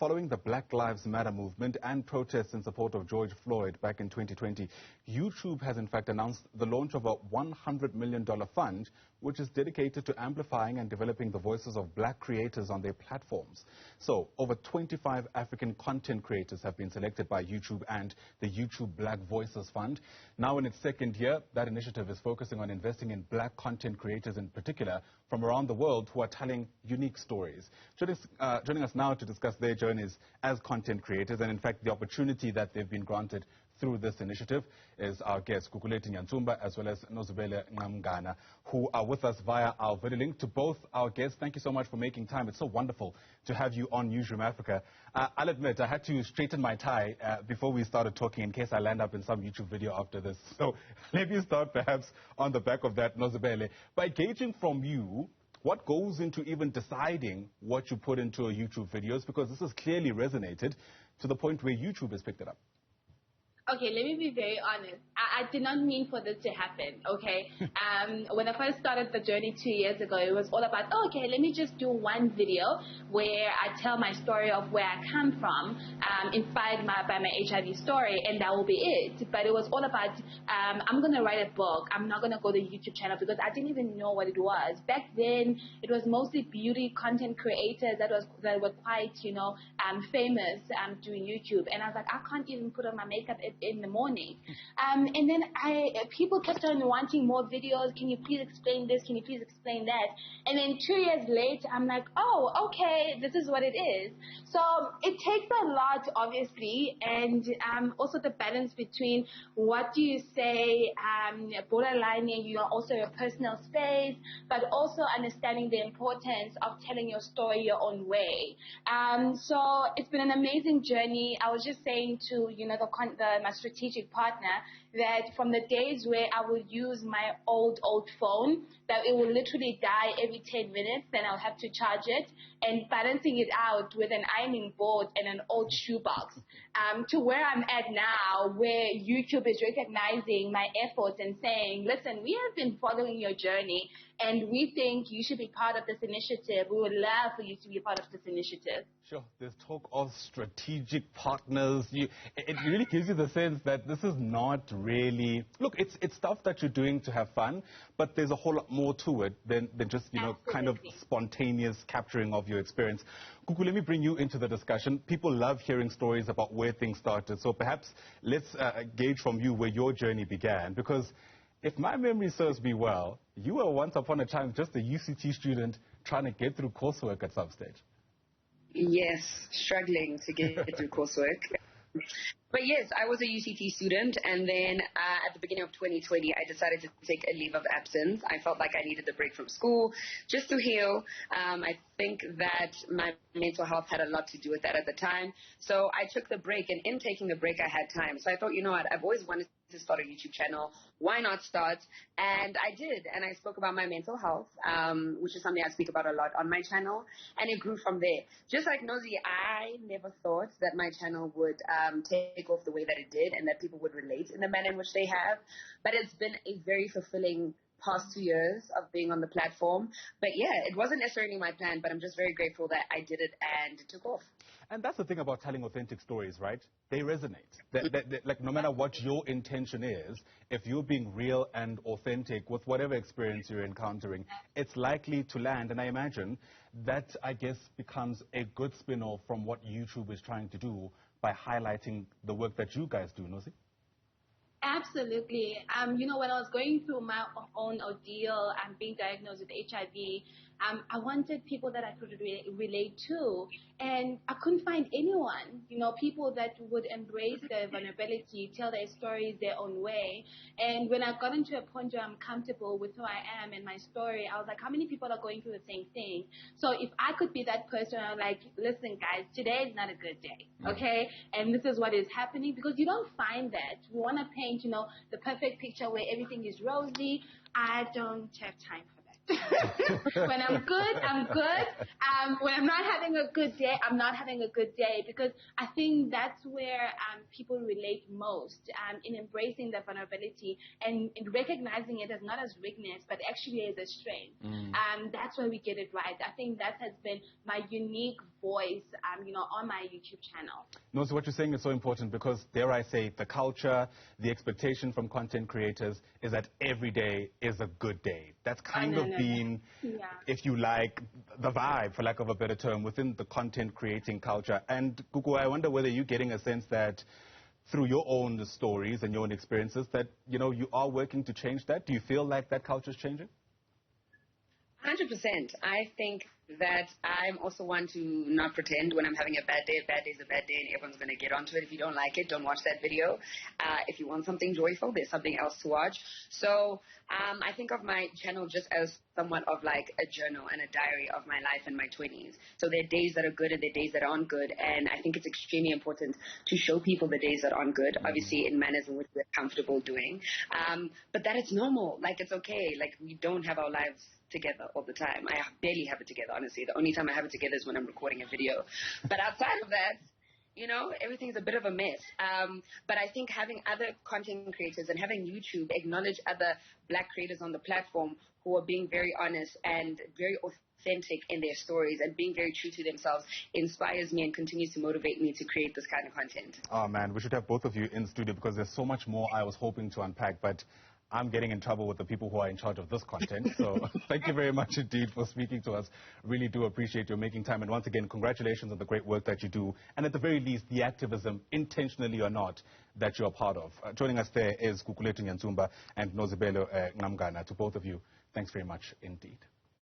following the Black Lives Matter movement and protests in support of George Floyd back in 2020, YouTube has in fact announced the launch of a $100 million fund, which is dedicated to amplifying and developing the voices of black creators on their platforms. So, over 25 African content creators have been selected by YouTube and the YouTube Black Voices Fund. Now in its second year, that initiative is focusing on investing in black content creators in particular from around the world who are telling unique stories. Joining us now to discuss their journeys as content creators and in fact the opportunity that they've been granted through this initiative is our guests, Gugulethu Nyatsumba as well as Nozibele Qamngana, who are with us via our video link. To both our guests, thank you so much for making time. It's so wonderful to have you on Newzroom Afrika. I'll admit, I had to straighten my tie before we started talking in case I land up in some YouTube video after this. So let me start perhaps on the back of that, Nozibele, by gauging from you what goes into even deciding what you put into a YouTube videos, because this has clearly resonated to the point where YouTube has picked it up. Okay, let me be very honest. I did not mean for this to happen, okay? When I first started the journey 2 years ago, it was all about, okay, let me just do one video where I tell my story of where I come from, inspired by my HIV story, and that will be it. But it was all about, I'm going to write a book. I'm not going to go to the YouTube channel because I didn't even know what it was. Back then, it was mostly beauty content creators that were quite, famous doing YouTube. And I was like, I can't even put on my makeup in the morning. And then people kept on wanting more videos. Can you please explain this? Can you please explain that? And then 2 years later, I'm like, oh, okay, this is what it is. So it takes a lot, obviously, and also the balance between what do you say, borderlining, also your personal space, but also understanding the importance of telling your story your own way. So it's been an amazing journey. I was just saying to, my strategic partner that from the days where I would use my old phone, that it will literally die every 10 minutes, then I'll have to charge it, and balancing it out with an ironing board and an old shoebox, to where I'm at now, where YouTube is recognizing my efforts and saying, listen, we have been following your journey, and we think you should be part of this initiative. We would love for you to be a part of this initiative. Sure. There's talk of strategic partners. It really gives you the sense that this is not really... Look, it's stuff that you're doing to have fun, but there's a whole lot more to it than just, kind of spontaneous capturing of your experience. Gugu, let me bring you into the discussion. People love hearing stories about where things started. So perhaps let's gauge from you where your journey began, because if my memory serves me well, you were once upon a time just a UCT student trying to get through coursework at some stage. Yes, struggling to get through coursework. But yes, I was a UCT student, and then at the beginning of 2020, I decided to take a leave of absence. I felt like I needed a break from school just to heal. I think that my mental health had a lot to do with that at the time. So I took the break, and in taking the break, I had time. So I thought, what, I've always wanted to start a YouTube channel. Why not start? And I did, and I spoke about my mental health, which is something I speak about a lot on my channel, and it grew from there. Just like Nosy, I never thought that my channel would take off the way that it did and that people would relate in the manner in which they have. But it's been a very fulfilling past 2 years of being on the platform. But yeah, it wasn't necessarily my plan, but I'm just very grateful that I did it and it took off. And that's the thing about telling authentic stories, right? They resonate. Like no matter what your intention is, if you're being real and authentic with whatever experience you're encountering, it's likely to land. And I imagine that, I guess, becomes a good spin-off from what YouTube is trying to do by highlighting the work that you guys do, Nozi? Absolutely. When I was going through my own ordeal and being diagnosed with HIV, I wanted people that I could relate to, and I couldn't find anyone, people that would embrace their vulnerability, tell their stories their own way. And when I got into a point where I'm comfortable with who I am and my story, I was like, how many people are going through the same thing? So if I could be that person, I'm like, listen, guys, today is not a good day, okay? And this is what is happening, because you don't find that. We want to paint, the perfect picture where everything is rosy. I don't have time for that. When I'm good, I'm good. When I'm not having a good day, I'm not having a good day, because I think that's where people relate most, in embracing the vulnerability and in recognizing it as not as weakness, but actually as a strength. That's where we get it right. I think that has been my unique voice, on my YouTube channel. No, so what you're saying is so important because, dare I say, the culture, the expectation from content creators is that every day is a good day. That's kind of been, if you like, the vibe, for lack of a better term, within the content creating culture. And Gugu, I wonder whether you're getting a sense that through your own stories and your own experiences that, you are working to change that. Do you feel like that culture is changing? 100%. I think that I'm also one to not pretend when I'm having a bad day. A bad day is a bad day, and everyone's going to get onto it. If you don't like it, don't watch that video. If you want something joyful, there's something else to watch. So I think of my channel just as somewhat of like a journal and a diary of my life in my 20s. So there are days that are good and there are days that aren't good, and I think it's extremely important to show people the days that aren't good, obviously in manners in which we're comfortable doing, but that it's normal, like it's okay, like we don't have our lives together all the time. I barely have it together, honestly. The only time I have it together is when I'm recording a video. But outside of that, everything's a bit of a mess. But I think having other content creators and having YouTube acknowledge other black creators on the platform who are being very honest and very authentic in their stories and being very true to themselves inspires me and continues to motivate me to create this kind of content. Oh, man, we should have both of you in studio because there's so much more I was hoping to unpack, but I'm getting in trouble with the people who are in charge of this content. So thank you very much indeed for speaking to us. Really do appreciate your making time. And once again, congratulations on the great work that you do. And at the very least, the activism, intentionally or not, that you're a part of. Joining us there is Cuculeton Nyatsumba and Nozibele Qamngana. To both of you, thanks very much indeed.